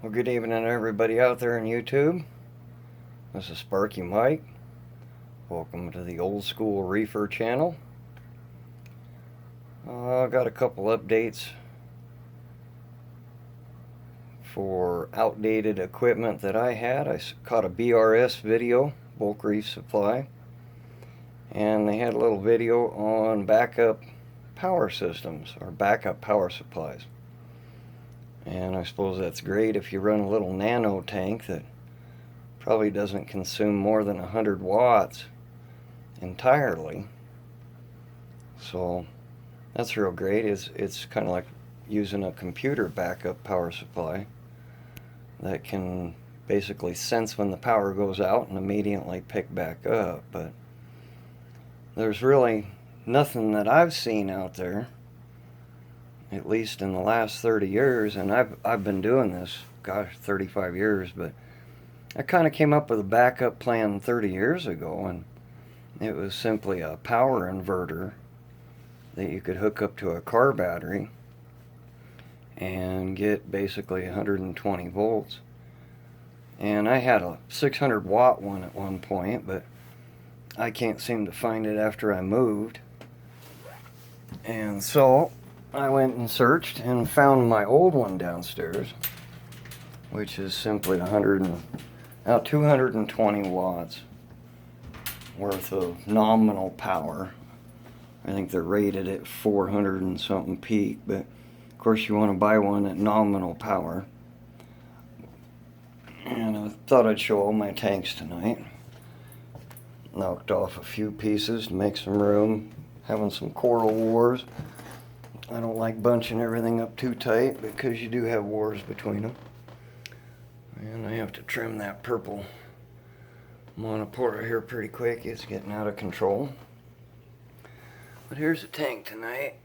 Well, good evening everybody out there on YouTube. This is Sparky Mike. Welcome to the Ol'skool Reefer channel. I got a couple updates for outdated equipment that I had. I caught a BRS video, bulk reef supply, and they had a little video on backup power systems or backup power supplies. And I suppose that's great if you run a little nano tank that probably doesn't consume more than 100 watts entirely. So that's real great. It's kind of like using a computer backup power supply that can basically sense when the power goes out and immediately pick back up. But there's really nothing that I've seen out there, at least in the last 30 years, and I've been doing this, gosh, 35 years, but I kind of came up with a backup plan 30 years ago, and it was simply a power inverter that you could hook up to a car battery and get basically 120 volts. And I had a 600 watt one at one point, but I can't seem to find it after I moved. And so I went and searched and found my old one downstairs, which is simply 220 watts worth of nominal power. I think they're rated at 400 and something peak, but of course you want to buy one at nominal power. And I thought I'd show all my tanks tonight. Knocked off a few pieces to make some room, having some coral wars. I don't like bunching everything up too tight because you do have wars between them. And I have to trim that purple monoporta here pretty quick. It's getting out of control. But here's a tank tonight.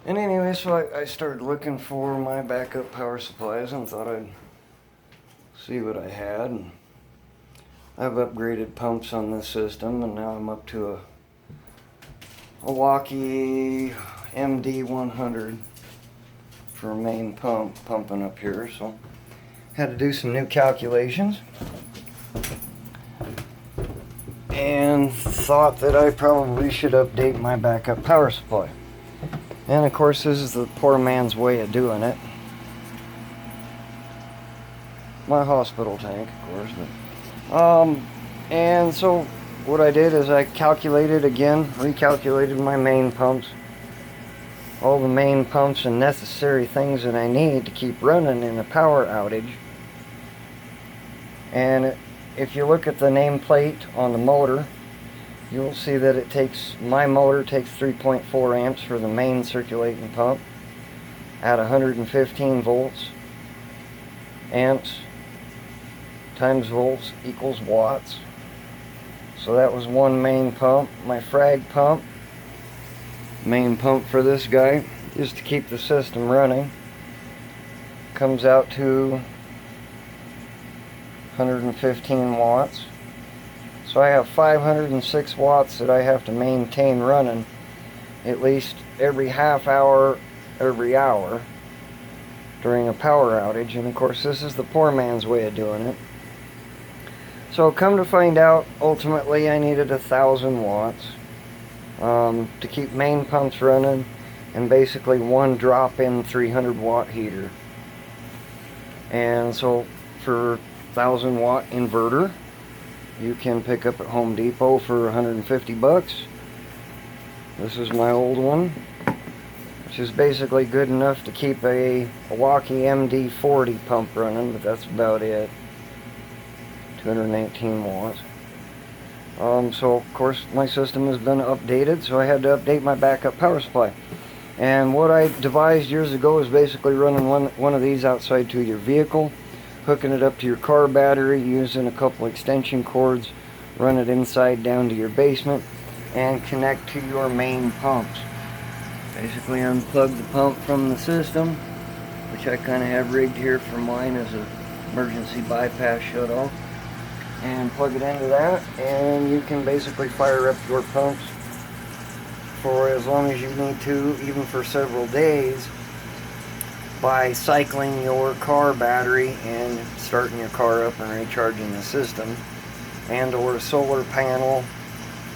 And anyway, so I started looking for my backup power supplies and thought I'd see what I had. And I've upgraded pumps on this system, and now I'm up to a Milwaukee MD100 for a main pump, pumping up here. So had to do some new calculations and thought that I probably should update my backup power supply. And of course this is the poor man's way of doing it. My hospital tank, of course, but and so what I did is I recalculated my main pumps, all the main pumps and necessary things that I need to keep running in a power outage. And if you look at the nameplate on the motor, you'll see that my motor takes 3.4 amps for the main circulating pump at 115 volts. Amps times volts equals watts. So that was one main pump. My frag pump, main pump for this guy, just to keep the system running, comes out to 115 watts. So I have 506 watts that I have to maintain running at least every half hour, every hour during a power outage. And of course this is the poor man's way of doing it. So come to find out, ultimately I needed 1,000 watts to keep main pumps running, and basically one drop-in 300 watt heater. And so for 1,000 watt inverter, you can pick up at Home Depot for 150 bucks. This is my old one, which is basically good enough to keep a Milwaukee MD40 pump running, but that's about it. 218 watts. So of course my system has been updated, so I had to update my backup power supply. And what I devised years ago is basically running one of these outside to your vehicle, hooking it up to your car battery, using a couple extension cords, run it inside down to your basement, and connect to your main pumps. Basically unplug the pump from the system, which I kind of have rigged here for mine as an emergency bypass shutoff, and plug it into that, and you can basically fire up your pumps for as long as you need to, even for several days, by cycling your car battery and starting your car up and recharging the system, and or a solar panel,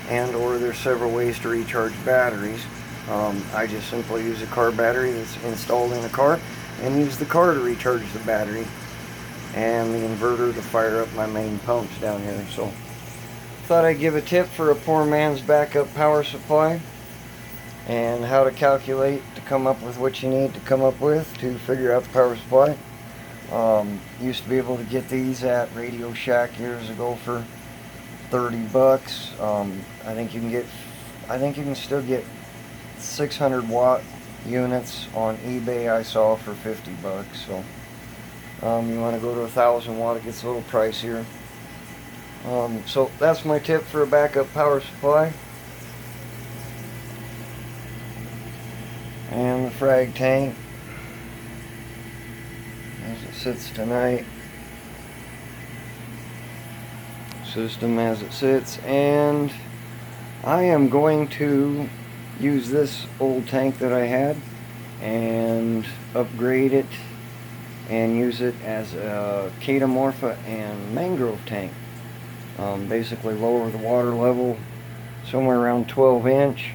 and or there's several ways to recharge batteries. I just simply use a car battery that's installed in the car and use the car to recharge the battery and the inverter to fire up my main pumps down here. So thought I'd give a tip for a poor man's backup power supply and how to calculate to come up with what you need to come up with to figure out the power supply. Used to be able to get these at Radio Shack years ago for 30 bucks. I think you can still get 600 watt units on eBay I saw for 50 bucks. So you want to go to 1,000 watt, it gets a little pricier. So that's my tip for a backup power supply. And the frag tank as it sits tonight. System as it sits, and I am going to use this old tank that I had and upgrade it and use it as a chaetomorpha and mangrove tank. Basically lower the water level somewhere around 12 inch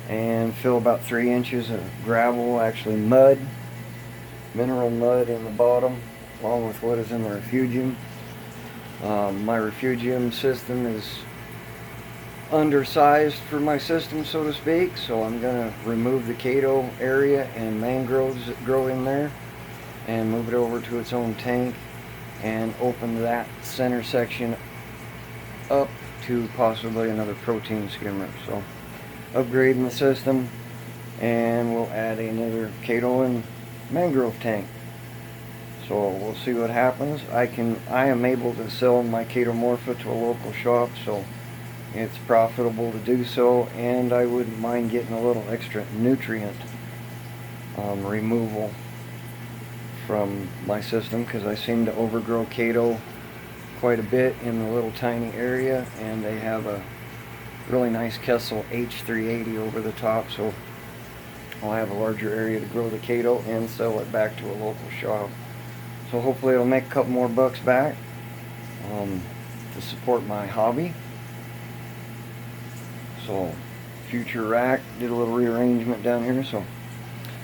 and fill about 3 inches of gravel, actually mud, mineral mud in the bottom, along with what is in the refugium. My refugium system is undersized for my system, so to speak, so I'm going to remove the chaeto area and mangroves that grow in there and move it over to its own tank and open that center section up to possibly another protein skimmer. So upgrading the system, and we'll add another chaeto and mangrove tank. So we'll see what happens. I am able to sell my chaetomorpha to a local shop, so it's profitable to do so, and I wouldn't mind getting a little extra nutrient removal from my system, because I seem to overgrow chaeto quite a bit in the little tiny area, and they have a really nice Kessel H380 over the top, so I'll have a larger area to grow the chaeto and sell it back to a local shop. So hopefully it'll make a couple more bucks back to support my hobby. So future rack, did a little rearrangement down here. So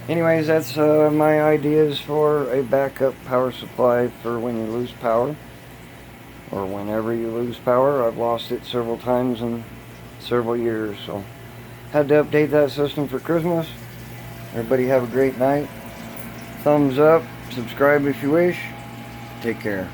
anyways, that's my ideas for a backup power supply for when you lose power, or whenever you lose power. I've lost it several times in several years, so had to update that system for Christmas. Everybody have a great night. Thumbs up, subscribe if you wish. Take care.